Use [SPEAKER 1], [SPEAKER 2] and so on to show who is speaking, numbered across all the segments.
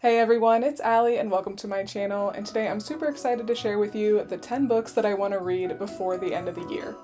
[SPEAKER 1] Hey everyone, it's Allie and welcome to my channel, and today I'm super excited to share with you the 10 books that I want to read before the end of the year.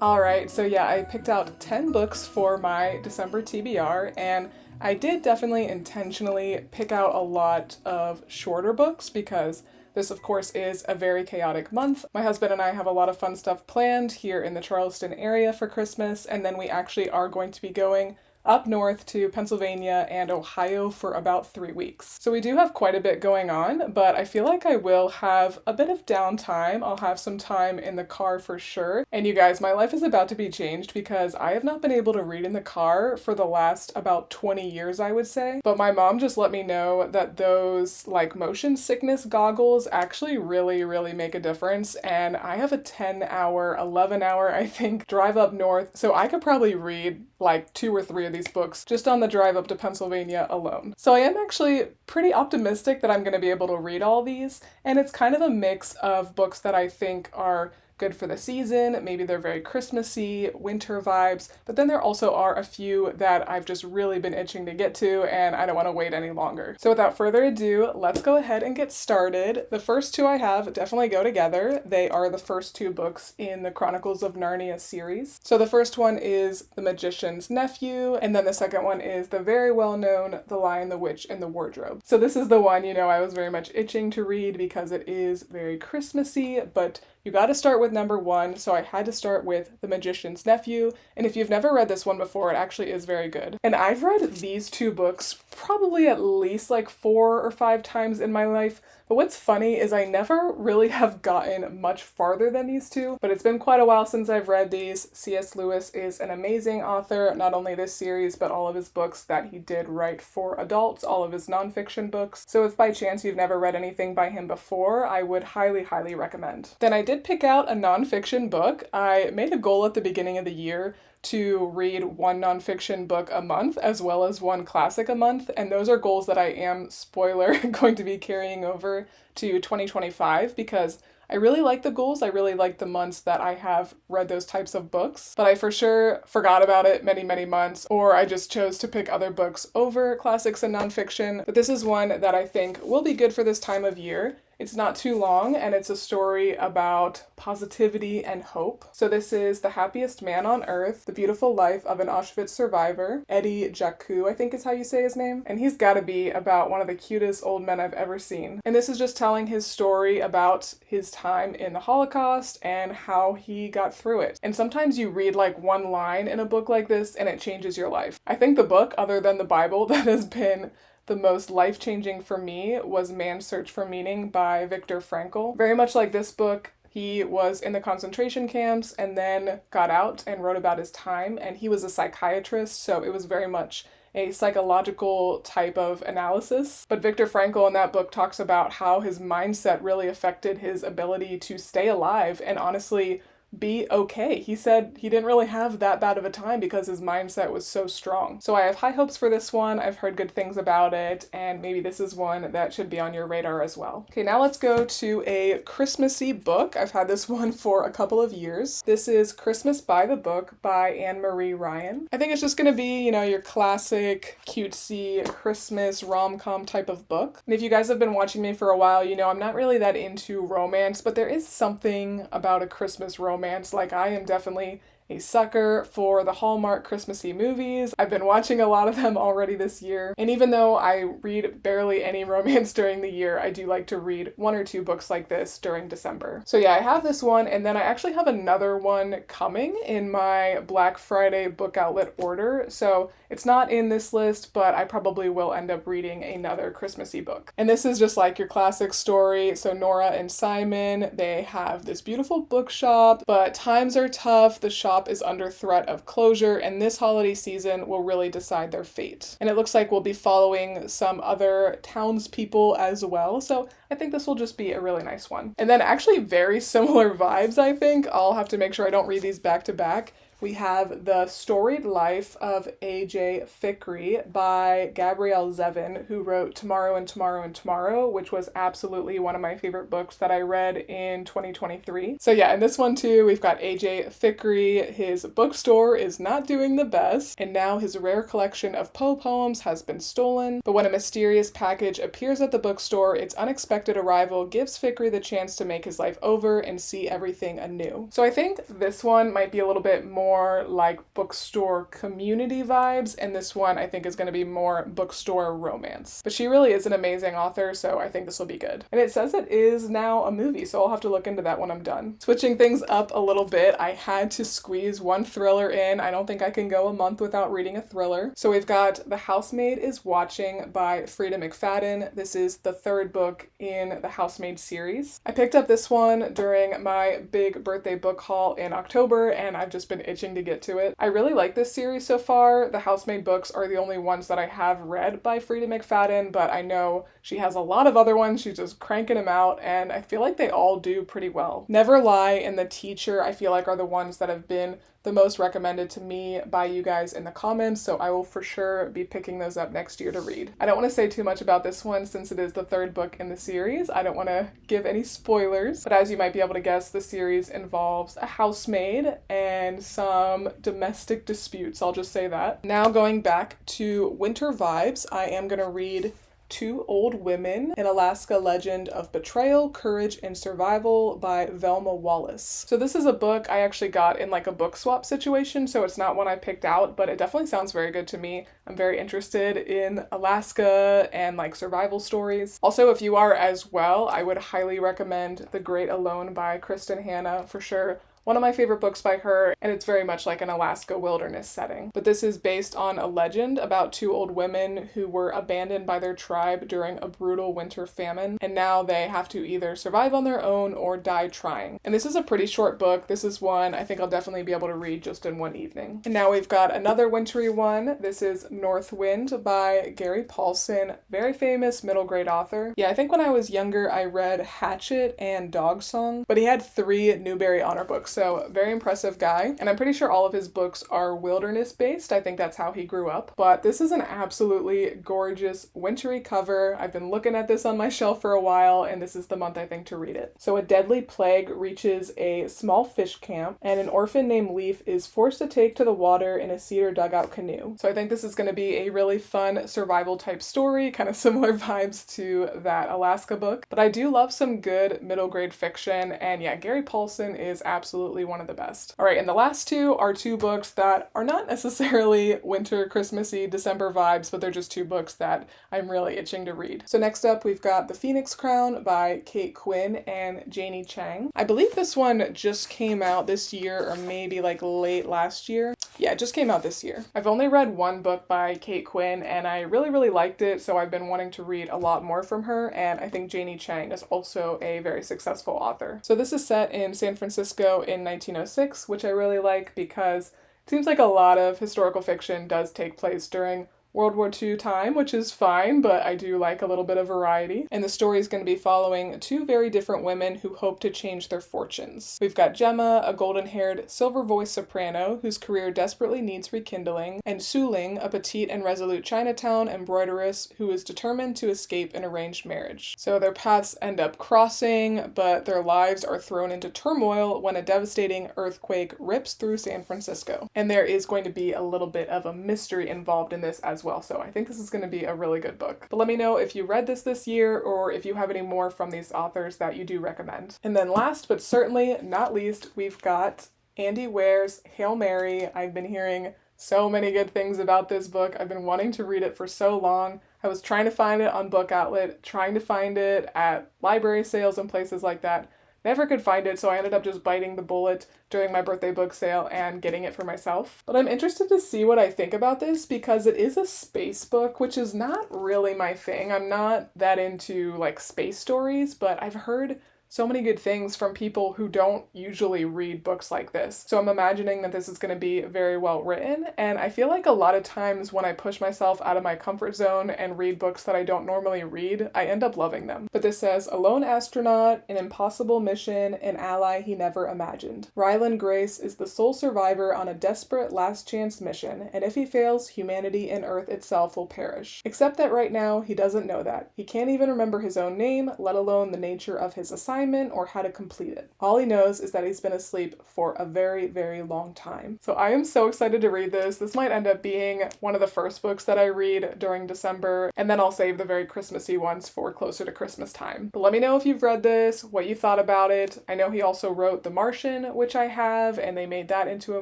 [SPEAKER 1] Alright, so yeah, I picked out 10 books for my December TBR, and I did definitely intentionally pick out a lot of shorter books because this, of course, is a very chaotic month. My husband and I have a lot of fun stuff planned here in the Charleston area for Christmas, and then we actually are going to be going up north to Pennsylvania and Ohio for about 3 weeks. So we do have quite a bit going on, but I feel like I will have a bit of downtime. I'll have some time in the car for sure. And you guys, my life is about to be changed because I have not been able to read in the car for the last about 20 years, I would say. But my mom just let me know that those like motion sickness goggles actually really make a difference. And I have a 10-hour, 11-hour, I think, drive up north. So I could probably read like 2 or 3 of these books just on the drive up to Pennsylvania alone. So I am actually pretty optimistic that I'm going to be able to read all these, and it's kind of a mix of books that I think are good for the season. Maybe they're very Christmassy, winter vibes, but then there also are a few that I've just really been itching to get to and I don't want to wait any longer. So without further ado, let's go ahead and get started. The first two I have definitely go together. They are the first 2 books in the Chronicles of Narnia series. So the first one is The Magician's Nephew, and then the second one is the very well-known The Lion, the Witch, and the Wardrobe. So this is the one, I was very much itching to read because it is very Christmassy, but you gotta start with number 1, so I had to start with The Magician's Nephew, and if you've never read this one before, it actually is very good. And I've read these 2 books probably at least like 4 or 5 times in my life, but what's funny is I never really have gotten much farther than these 2, but it's been quite a while since I've read these. C.S. Lewis is an amazing author, not only this series, but all of his books that he did write for adults, all of his nonfiction books. So if by chance you've never read anything by him before, I would highly recommend. Then I did pick out a nonfiction book. I made a goal at the beginning of the year to read 1 nonfiction book a month as well as 1 classic a month, and those are goals that I am, spoiler, going to be carrying over to 2025 because I really like the goals. I really like the months that I have read those types of books, but I for sure forgot about it many months, or I just chose to pick other books over classics and nonfiction. But this is one that I think will be good for this time of year. It's not too long, and it's a story about positivity and hope. So this is The Happiest Man on Earth, The Beautiful Life of an Auschwitz Survivor. Eddie Jaku, I think is how you say his name. And he's gotta be about one of the cutest old men I've ever seen. And this is just telling his story about his time in the Holocaust and how he got through it. And sometimes you read like 1 line in a book like this and it changes your life. I think the book, other than the Bible, that has been the most life-changing for me was Man's Search for Meaning by Viktor Frankl. Very much like this book, he was in the concentration camps and then got out and wrote about his time, and he was a psychiatrist, so it was very much a psychological type of analysis. But Viktor Frankl in that book talks about how his mindset really affected his ability to stay alive and honestly be okay. He said he didn't really have that bad of a time because his mindset was so strong. So I have high hopes for this one. I've heard good things about it, and maybe this is one that should be on your radar as well. Okay, now let's go to a Christmassy book. I've had this one for a couple of years. This is Christmas by the Book by Anne Marie Ryan. I think it's just gonna be, your classic cutesy Christmas rom-com type of book. And if you guys have been watching me for a while, I'm not really that into romance, but there is something about a Christmas romance. Like, I am definitely a sucker for the Hallmark Christmassy movies. I've been watching a lot of them already this year. And even though I read barely any romance during the year, I do like to read 1 or 2 books like this during December. So yeah, I have this one, and then I actually have another one coming in my Black Friday book outlet order. So it's not in this list, but I probably will end up reading another Christmassy book. And this is just like your classic story. So Nora and Simon, they have this beautiful bookshop, but times are tough. The shop is under threat of closure, and this holiday season will really decide their fate. And it looks like we'll be following some other townspeople as well, so I think this will just be a really nice one. And then actually very similar vibes, I think. I'll have to make sure I don't read these back to back. We have The Storied Life of A.J. Fikry by Gabrielle Zevin, who wrote Tomorrow and Tomorrow and Tomorrow, which was absolutely one of my favorite books that I read in 2023. So yeah, in this one too, we've got A.J. Fikry. His bookstore is not doing the best, and now his rare collection of Poe poems has been stolen. But when a mysterious package appears at the bookstore, its unexpected arrival gives Fikry the chance to make his life over and see everything anew. So I think this one might be a little bit more like bookstore community vibes, and this one I think is going to be more bookstore romance. But she really is an amazing author, so I think this will be good. And it says it is now a movie, so I'll have to look into that when I'm done. Switching things up a little bit, I had to squeeze one thriller in. I don't think I can go a month without reading a thriller. So we've got The Housemaid is Watching by Frida McFadden. This is the third book in the Housemaid series. I picked up this one during my big birthday book haul in October, and I've just been itching to get to it. I really like this series so far. The Housemaid books are the only ones that I have read by Frida McFadden, but I know she has a lot of other ones. She's just cranking them out, and I feel like they all do pretty well. Never Lie and The Teacher, I feel like, are the ones that have been the most recommended to me by you guys in the comments, so I will for sure be picking those up next year to read. I don't want to say too much about this one since it is the third book in the series. I don't want to give any spoilers, but as you might be able to guess, the series involves a housemaid and some domestic disputes, I'll just say that. Now going back to winter vibes, I am going to read Two Old Women, an Alaska Legend of Betrayal, Courage, and Survival by Velma Wallace. So this is a book I actually got in like a book swap situation, so it's not one I picked out, but it definitely sounds very good to me. I'm very interested in Alaska and like survival stories. Also, if you are as well, I would highly recommend The Great Alone by Kristen Hanna for sure. One of my favorite books by her, and it's very much like an Alaska wilderness setting. But this is based on a legend about two old women who were abandoned by their tribe during a brutal winter famine, and now they have to either survive on their own or die trying. And this is a pretty short book. This is one I think I'll definitely be able to read just in one evening. And now we've got another wintry one. This is North Wind by Gary Paulson, very famous middle grade author. Yeah, I think when I was younger I read Hatchet and Dog Song, but he had 3 Newbery Honor books. So very impressive guy. And I'm pretty sure all of his books are wilderness based. I think that's how he grew up. But this is an absolutely gorgeous wintry cover. I've been looking at this on my shelf for a while, and this is the month I think to read it. So a deadly plague reaches a small fish camp, and an orphan named Leaf is forced to take to the water in a cedar dugout canoe. So I think this is going to be a really fun survival type story, kind of similar vibes to that Alaska book. But I do love some good middle grade fiction, and yeah, Gary Paulson is absolutely one of the best. All right, and the last two are 2 books that are not necessarily winter, Christmassy, December vibes, but they're just 2 books that I'm really itching to read. So next up, we've got The Phoenix Crown by Kate Quinn and Janie Chang. I believe this one just came out this year, or maybe like late last year. Yeah, it just came out this year. I've only read one book by Kate Quinn, and I really liked it, so I've been wanting to read a lot more from her, and I think Janie Chang is also a very successful author. So this is set in San Francisco in 1906, which I really like because it seems like a lot of historical fiction does take place during World War II time, which is fine, but I do like a little bit of variety. And the story is going to be following 2 very different women who hope to change their fortunes. We've got Gemma, a golden-haired, silver-voiced soprano whose career desperately needs rekindling, and Su Ling, a petite and resolute Chinatown embroideress who is determined to escape an arranged marriage. So their paths end up crossing, but their lives are thrown into turmoil when a devastating earthquake rips through San Francisco. And there is going to be a little bit of a mystery involved in this as well, so I think this is going to be a really good book. But let me know if you read this year, or if you have any more from these authors that you do recommend. And then last but certainly not least, we've got Andy Weir's Hail Mary. I've been hearing so many good things about this book. I've been wanting to read it for so long. I was trying to find it on Book Outlet, trying to find it at library sales and places like that. Never could find it, so I ended up just biting the bullet during my birthday book sale and getting it for myself. But I'm interested to see what I think about this because it is a space book, which is not really my thing. I'm not that into like space stories, but I've heard so many good things from people who don't usually read books like this. So I'm imagining that this is going to be very well written, and I feel like a lot of times when I push myself out of my comfort zone and read books that I don't normally read, I end up loving them. But this says, a lone astronaut, an impossible mission, an ally he never imagined. Ryland Grace is the sole survivor on a desperate last chance mission, and if he fails, humanity and Earth itself will perish. Except that right now, he doesn't know that. He can't even remember his own name, let alone the nature of his assignment or how to complete it. All he knows is that he's been asleep for a very, very long time. So I am so excited to read this. This might end up being one of the first books that I read during December, and then I'll save the very Christmassy ones for closer to Christmas time. But let me know if you've read this, what you thought about it. I know he also wrote The Martian, which I have, and they made that into a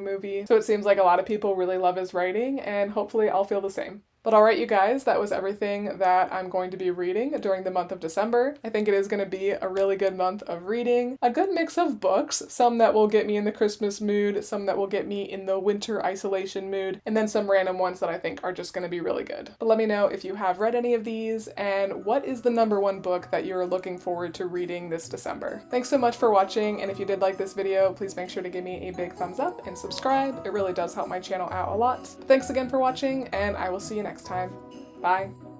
[SPEAKER 1] movie. So it seems like a lot of people really love his writing, and hopefully I'll feel the same. But alright, you guys, that was everything that I'm going to be reading during the month of December. I think it is going to be a really good month of reading. A good mix of books, some that will get me in the Christmas mood, some that will get me in the winter isolation mood, and then some random ones that I think are just going to be really good. But let me know if you have read any of these, and what is the #1 book that you're looking forward to reading this December. Thanks so much for watching, and if you did like this video, please make sure to give me a big thumbs up and subscribe. It really does help my channel out a lot. Thanks again for watching, and I will see you next time. Bye.